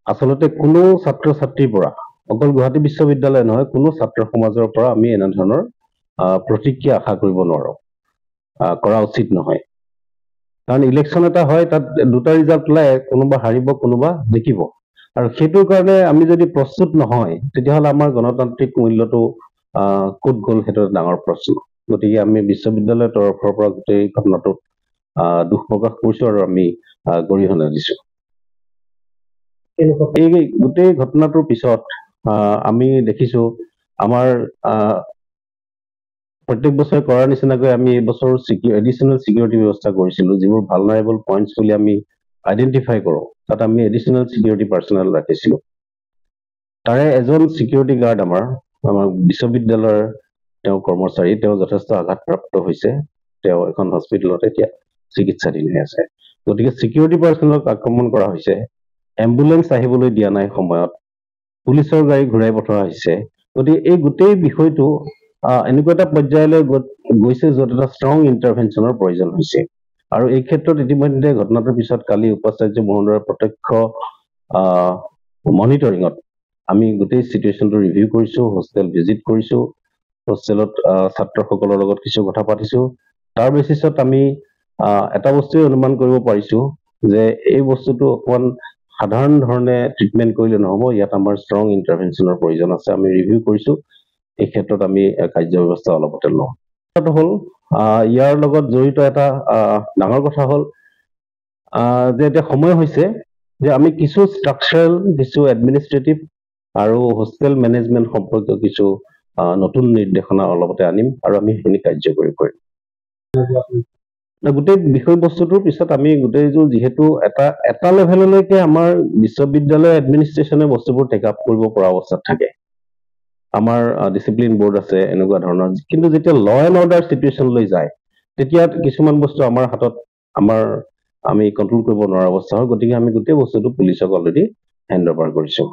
আচলতে কোনো ছাত্ৰ ছাত্ৰীৰ পৰা অকল গুৱাহাটী বিশ্ববিদ্যালয় নহয় কোনো ছাত্ৰ সমাজৰ পৰা আমি এনে ধৰণৰ প্ৰতিক্ৰিয়া আশা কৰিব নোৱাৰো কৰা উচিত নহয় কাৰণ ইলেকশ্যন এটা হয় তাত দুটা ৰিজাল্ট ওলাই কোনোবা হাৰিব কোনোবা জিকিব আৰু সেইটোৰ কাৰণে আমি যদি প্ৰস্তুত নহয় তেতিয়াহ'লে আমাৰ গণতান্ত্ৰিক মূল্যটো ক'ত গ'ল সেইটো ডাঙৰ প্ৰশ্ন গতিকে আমি বিশ্ববিদ্যালয়ৰ তৰফৰ পৰা গোটেই ঘটনাটোত দুখ প্ৰকাশ কৰিছো আৰু আমি গৰিহণা দিছো এই গোটেই ঘটনাটোৰ পিছত আমি দেখিছো আমাৰ প্ৰত্যেক বছৰে কৰাৰ নিচিনাকৈ আমি এই বছৰ এডিশনাল সিকিউৰিটি ব্যৱস্থা কৰিছিলো যিবোৰ ভালনাৰেবল পইণ্টছ বুলি আমি আইডেন্টিফাই কৰো তাত আমি এডিশনাল সিকিউৰিটি পাৰ্সনেল ৰাখিছিলো তাৰে এজন সিকিউৰিটি গাৰ্ড আমাৰ বিশ্ববিদ্যালয়ৰ তেওঁ কৰ্মচাৰী তেওঁ যথেষ্ট আঘাতপ্ৰাপ্ত হৈছে তেওঁ এখন হস্পিটেলত এতিয়া চিকিৎসাধীন হৈ আছে গতিকে সিকিউৰিটি পাৰ্সনেলক আক্ৰমণ কৰা হৈছে এম্বুলেন্স আহিবলৈ দিয়া নাই সময়ত পুলিচৰ গাড়ী ঘূৰাই পঠোৱা হৈছে গতিকে এই গোটেই বিষয়টো এনেকুৱা এটা পৰ্যায়লৈ গৈছে য'ত এটা ষ্ট্ৰং ইণ্টাৰভেনশ্যনৰ প্ৰয়োজন হৈছে আৰু এই ক্ষেত্ৰত ইতিমধ্যে ঘটনাটোৰ পিছত কালি উপাচাৰ্য মহোদয়ৰ প্ৰত্যক্ষ মনিটৰিঙত আমি গোটেই সিচুৱেশ্যনটো ৰিভিউ কৰিছো হোষ্টেল ভিজিট কৰিছো হোষ্টেলত ছাত্ৰসকলৰ লগত কিছু কথা পাতিছো তাৰ বেচিছত আমি এটা বস্তুৱে অনুমান কৰিব পাৰিছো যে এই বস্তুটো অকমান সাধাৰণ ধৰণে ট্ৰিটমেন্ট কৰিলে নহব ইয়াত আমাৰ ষ্ট্ৰং ইণ্টাৰভেনশ্যনৰ প্ৰয়োজন আছে আমি ৰিভিউ কৰিছো এই ক্ষেত্ৰত আমি কাৰ্য ব্যৱস্থা অলপতে লওঁ কথাটো হ'ল ইয়াৰ লগত জড়িত এটা ডাঙৰ কথা হ'ল যে এটা সময় হৈছে যে আমি কিছু ষ্ট্ৰাকচাৰেল কিছু এডমিনিষ্ট্ৰেটিভ আৰু হোষ্টেল মেনেজমেন্ট সম্পৰ্কীয় কিছু নতুন নিৰ্দেশনা অলপতে আনিম আৰু আমি সেইখিনি কাৰ্যকৰী কৰিম গোটেই বিষয়বস্তুটোৰ পিছত আমি গোটেইটো যিহেতু এটা লেভেললৈকে আমাৰ বিশ্ববিদ্যালয় এডমিনিষ্ট্ৰেশ্যনে বস্তুবোৰ টেক আপ কৰিব পৰা অৱস্থাত থাকে আমাৰ ডিসিপ্লিন বোৰ্ড আছে এনেকুৱা ধৰণৰ কিন্তু যেতিয়া ল এণ্ড অৰ্ডাৰ সিচুৱেশ্যনলৈ যায় তেতিয়া কিছুমান বস্তু আমাৰ হাতত আমি কন্ট্ৰোল কৰিব নোৱাৰা অৱস্থা হয় গতিকে আমি গোটেই বস্তুটো পুলিচক অলৰেডি হেণ্ড অভাৰ কৰিছো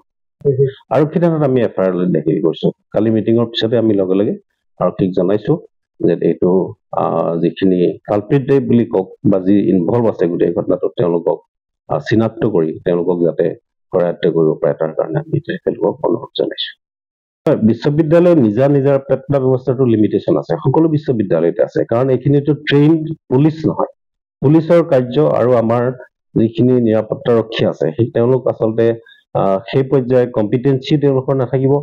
আৰক্ষী থানাত আমি এফআইআৰ দাখিল কৰিছো কালি মিটিঙৰ পিছতে আমি লগে লগে আৰক্ষীক জনাইছো যে এইটো যিখিনি কালপ্ৰিট বুলি কওক বা যি ইনভলভ আছে গোটেই ঘটনাটোত তেওঁলোকক চিনাক্ত কৰি তেওঁলোকক যাতে কৰায়ত্ব কৰিব পাৰে তাৰ কাৰণে আমি তেওঁলোকক অনুৰোধ জনাইছো বিশ্ববিদ্যালয়ৰ নিজা পেট্টা ব্যৱস্থাটো লিমিটেশন আছে সকলো বিশ্ববিদ্যালয়তে আছে কাৰণ এইখিনিটো ট্ৰেইনড পুলিচ নহয় পুলিচৰ কাৰ্য আৰু আমাৰ যিখিনি নিৰাপত্তাৰক্ষী আছে সেই তেওঁলোক আচলতে সেই পৰ্যায়ৰ কম্পিটেন্সি তেওঁলোকৰ নাথাকিব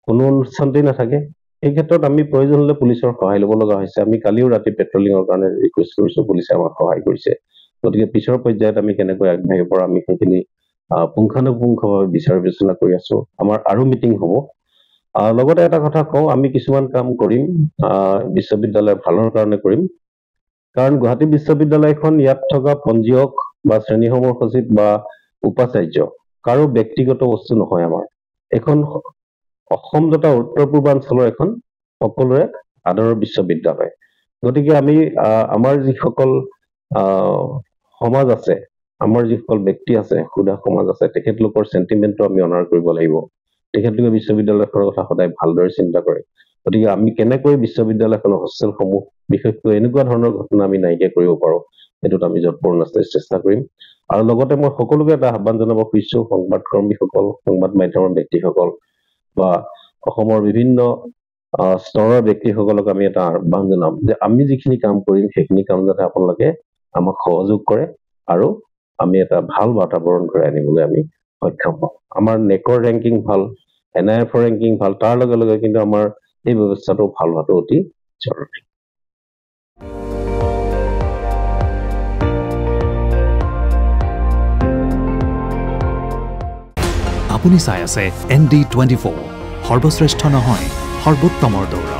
কোনো অনুষ্ঠানতেই নাথাকে এই ক্ষেত্ৰত আমি প্ৰয়োজন হলে পুলিচৰ সহায় ল'ব লগা হৈছে আমি কালিও ৰাতি পেট্ৰলিঙৰ কাৰণে ৰিকুৱেষ্ট কৰিছো পুলিচে আমাক সহায় কৰিছে গতিকে পিছৰ পৰ্যায়ত আমি কেনেকৈ আগবাঢ়িব পৰা আমি সেইখিনি পুংখানুপুংখভাৱে বিচাৰ বিবেচনা কৰি আছো আমাৰ আৰু মিটিং হ'ব লগতে এটা কথা কওঁ আমি কিছুমান কাম কৰিম বিশ্ববিদ্যালয়ৰ ভালৰ কাৰণে কৰিম কাৰণ গুৱাহাটী বিশ্ববিদ্যালয়খন ইয়াত থকা পঞ্জীয়ক বা শ্ৰেণীসমূহ সচিব বা উপাচাৰ্য কাৰো ব্যক্তিগত বস্তু নহয় আমাৰ এখন অসম তথা উত্তৰ পূৰ্বাঞ্চলৰ এখন সকলোৰে আদৰৰ বিশ্ববিদ্যালয় গতিকে আমি আমাৰ যিসকল সমাজ আছে আমাৰ যিসকল ব্যক্তি আছে সুধা সমাজ আছে তেখেতলোকৰ সেন্টিমেন্টটো আমি অনাৰ কৰিব লাগিব তেখেতলোকে বিশ্ববিদ্যালয়খনৰ কথা সদায় ভালদৰে চিন্তা কৰে গতিকে আমি কেনেকৈ বিশ্ববিদ্যালয়খনৰ হোষ্টেলসমূহ বিশেষকৈ এনেকুৱা ধৰণৰ ঘটনা আমি নাইকিয়া কৰিব পাৰো এটোত আমি যৎপূৰ্ণ চেষ্টা কৰিম আৰু লগতে মই সকলোকে এটা আহ্বান জনাব খুজিছো সংবাদকৰ্মীসকল সংবাদ মাধ্যমৰ ব্যক্তিসকল বা অসমৰ বিভিন্ন স্তৰৰ ব্যক্তিসকলক আমি এটা আহ্বান জনাম যে আমি যিখিনি কাম কৰিম সেইখিনি কাম যাতে আপোনালোকে আমাক সহযোগ কৰে আৰু আমি এটা ভাল বাতাবৰণ ঘূৰাই আনিবলৈ আমি সক্ষম হওঁ আমাৰ নেকৰ ৰেংকিং ভাল এনআইএফৰ ৰেংকিং ভাল তাৰ লগে লগে কিন্তু আমাৰ এই ব্যৱস্থাটো ভাল হোৱাটো অতি জৰুৰী আপুনি চাই আছে ND24 সৰ্বশ্ৰেষ্ঠ নহয় সৰ্বোত্তমৰ দৌৰা